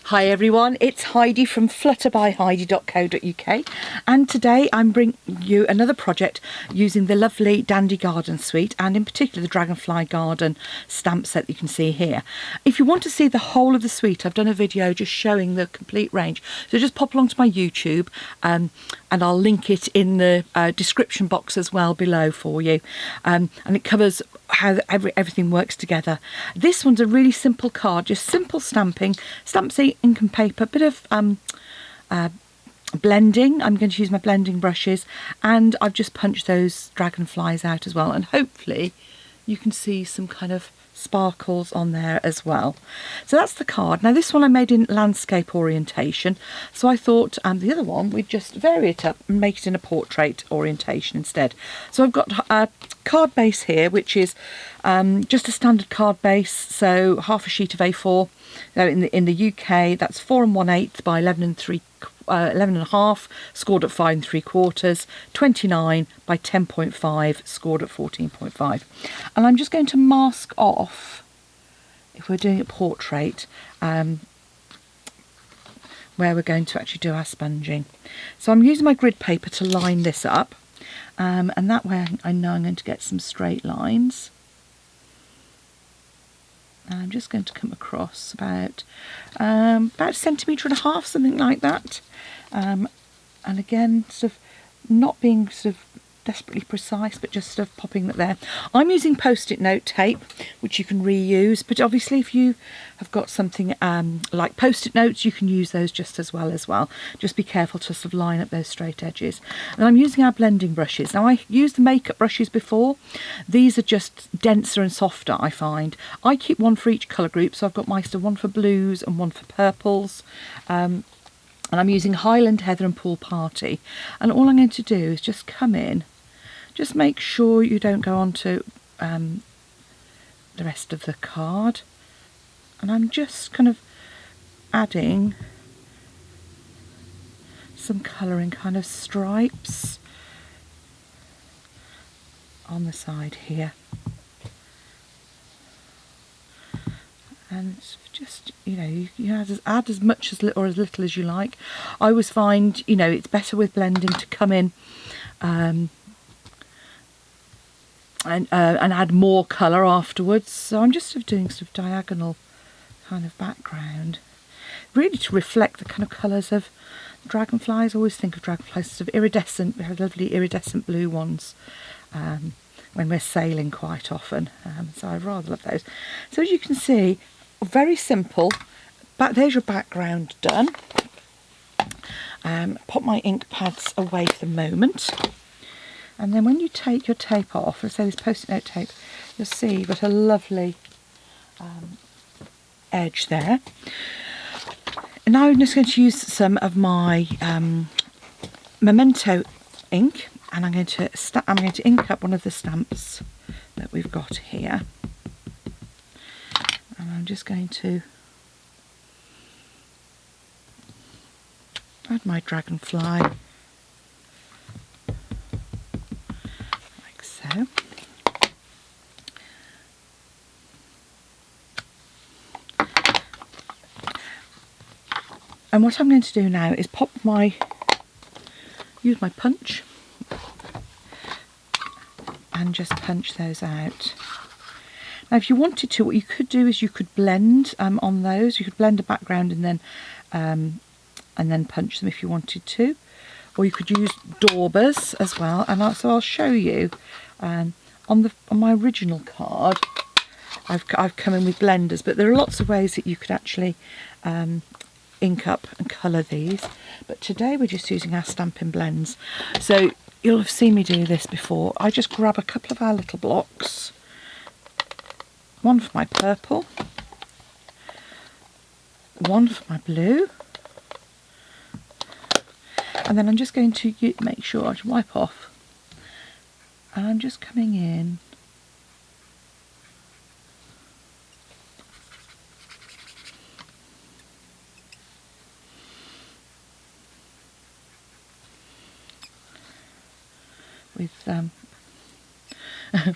Hi everyone, it's Heidi from flutterbyheidi.co.uk, and today I'm bringing you another project using the lovely Dandy Garden Suite, and in particular the Dragonfly Garden stamp set that you can see here. If you want to see the whole of the suite, I've done a video just showing the complete range, so just pop along to my YouTube and I'll link it in the description box as well below for you, and it covers how everything works together. This one's a really simple card, just simple stamping, stamp seat, ink and paper, a bit of blending. I'm going to use my blending brushes, and I've just punched those dragonflies out as well, and hopefully you can see some kind of sparkles on there as well. So that's the card. Now this one I made in landscape orientation, so I thought the other one we'd just vary it up and make it in a portrait orientation instead. So I've got a card base here, which is just a standard card base, so half a sheet of A4. In the UK that's 4 1/8 by 11 1/2, scored at 5 3/4, 29 by 10.5, scored at 14.5. And I'm just going to mask off, if we're doing a portrait, where we're going to actually do our sponging. So I'm using my grid paper to line this up, and that way I know I'm going to get some straight lines. And I'm just going to come across about a centimetre and a half, something like that. And again, sort of not being sort of desperately precise, but just sort of popping that there. I'm using post-it note tape, which you can reuse, but obviously if you have got something like post-it notes, you can use those just as well. Just be careful to sort of line up those straight edges. And I'm using our blending brushes. Now I used the makeup brushes before. These are just denser and softer, I find. I keep one for each colour group, so I've got one for blues and one for purples. And I'm using Highland Heather and Pool Party. And all I'm going to do is just come in, just make sure you don't go on to the rest of the card. And I'm just kind of adding some colouring kind of stripes on the side here. And just, you add as much or as little as you like. I always find, it's better with blending to come in and add more colour afterwards. So I'm just doing sort of diagonal kind of background, really to reflect the kind of colours of dragonflies. I always think of dragonflies sort of iridescent. We have lovely iridescent blue ones when we're sailing quite often, so I rather love those. So as you can see, very simple. There's your background done. Pop my ink pads away for the moment, and then when you take your tape off, let's say this post-it note tape, you'll see you've got a lovely edge there. And now I'm just going to use some of my Memento ink, and I'm going to ink up one of the stamps that we've got here. And I'm just going to add my dragonfly, like so. And what I'm going to do now is use my punch and just punch those out. Now if you wanted to, what you could do is you could blend on those. You could blend a background and then punch them if you wanted to, or you could use daubers as well. And so I'll show you on my original card. I've come in with blenders, but there are lots of ways that you could actually ink up and colour these, but today we're just using our Stampin' Blends. So you'll have seen me do this before. I just grab a couple of our little blocks, one for my purple, one for my blue, and then I'm just going to make sure I wipe off, and I'm just coming in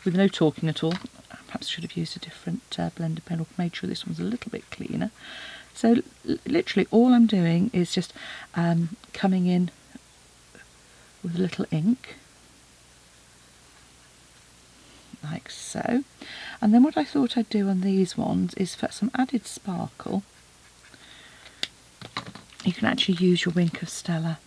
with no talking at all. Perhaps should have used a different blender pen, or made sure this one's a little bit cleaner. So literally all I'm doing is just coming in with a little ink, like so. And then what I thought I'd do on these ones is for some added sparkle, you can actually use your Wink of Stella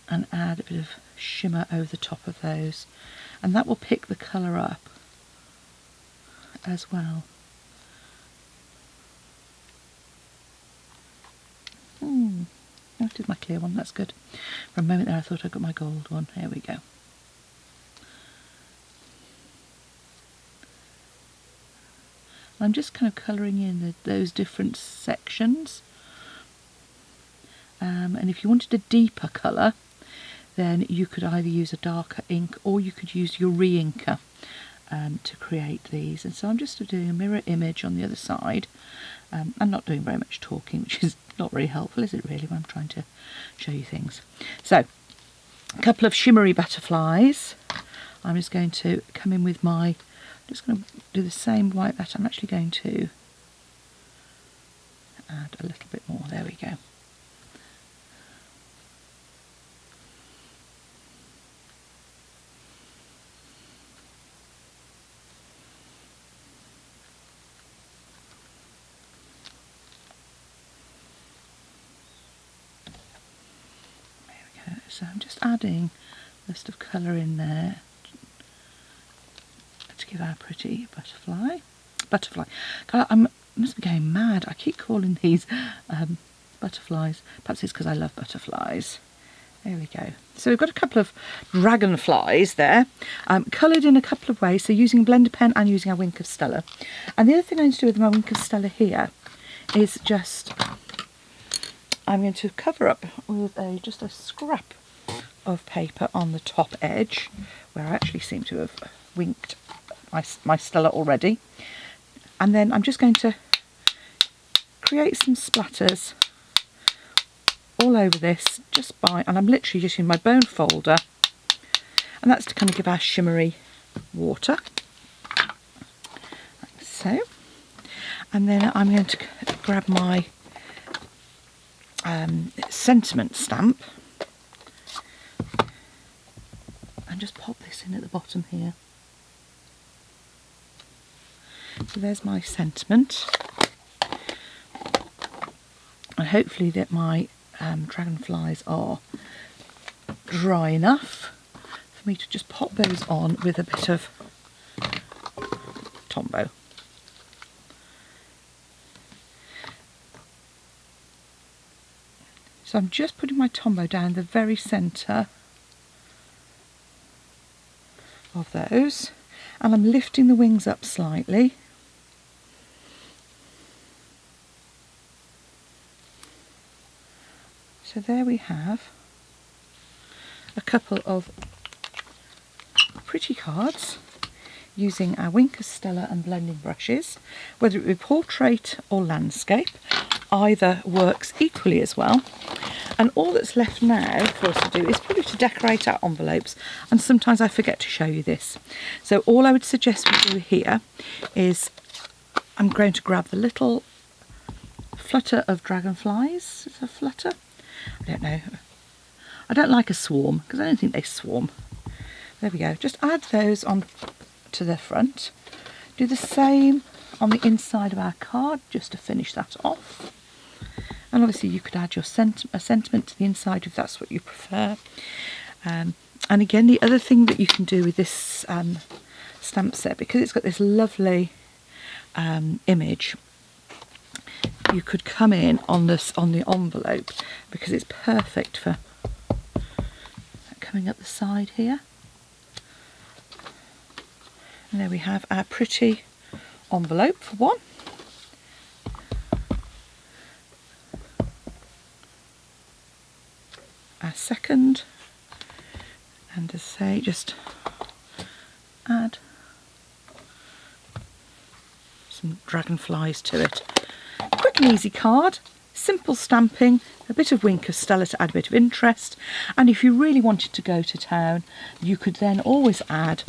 and add a bit of shimmer over the top of those, and that will pick the colour up as well. I did my clear one, that's good. For a moment there I thought I got my gold one. Here we go. I'm just kind of colouring in those different sections. And if you wanted a deeper colour, then you could either use a darker ink or you could use your re-inker to create these. And so I'm just doing a mirror image on the other side. I'm not doing very much talking, which is not very helpful, is it really, when I'm trying to show you things. So, a couple of shimmery butterflies. I'm just going to come in with my, I'm just going to do the same white that I'm actually going to add a little bit more. There we go. So I'm just adding a list of colour in there to give our pretty butterfly. God, I must be going mad. I keep calling these butterflies. Perhaps it's because I love butterflies. There we go. So we've got a couple of dragonflies there, coloured in a couple of ways. So using a blender pen and using our Wink of Stella. And the other thing I'm going to do with my Wink of Stella here is just, I'm going to cover up with just a scrap of paper on the top edge, where I actually seem to have winked my Stella already. And then I'm just going to create some splatters all over this, and I'm literally just using my bone folder, and that's to kind of give our shimmery water, like so. And then I'm going to grab my sentiment stamp and just pop this in at the bottom here. So there's my sentiment, and hopefully that my dragonflies are dry enough for me to just pop those on with a bit of Tombow. So I'm just putting my Tombow down the very centre of those, and I'm lifting the wings up slightly. So there we have a couple of pretty cards using our Wink of Stella and blending brushes, whether it be portrait or landscape. Either works equally as well. And all that's left now for us to do is probably to decorate our envelopes, and sometimes I forget to show you this. So all I would suggest we do here is I'm going to grab the little flutter of dragonflies. Is it a flutter? I don't know. I don't like a swarm because I don't think they swarm. There we go. Just add those on to the front. Do the same on the inside of our card just to finish that off. And obviously you could add your sentiment to the inside if that's what you prefer. And again, the other thing that you can do with this stamp set, because it's got this lovely image, you could come in on the envelope, because it's perfect for coming up the side here. And there we have our pretty envelope for one. Our second, and as I say, just add some dragonflies to it. Quick and easy card, simple stamping, a bit of Wink of Stella to add a bit of interest, and if you really wanted to go to town, you could then always add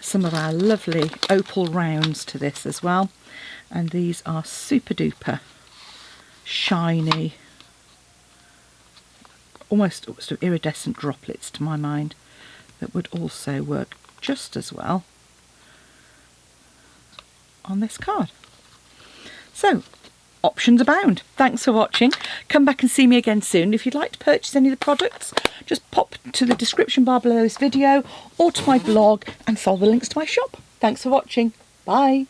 some of our lovely opal rounds to this as well, and these are super duper shiny, almost sort of iridescent droplets to my mind that would also work just as well on this card. So, options abound. Thanks for watching. Come back and see me again soon. If you'd like to purchase any of the products, just pop to the description bar below this video or to my blog and follow the links to my shop. Thanks for watching. Bye.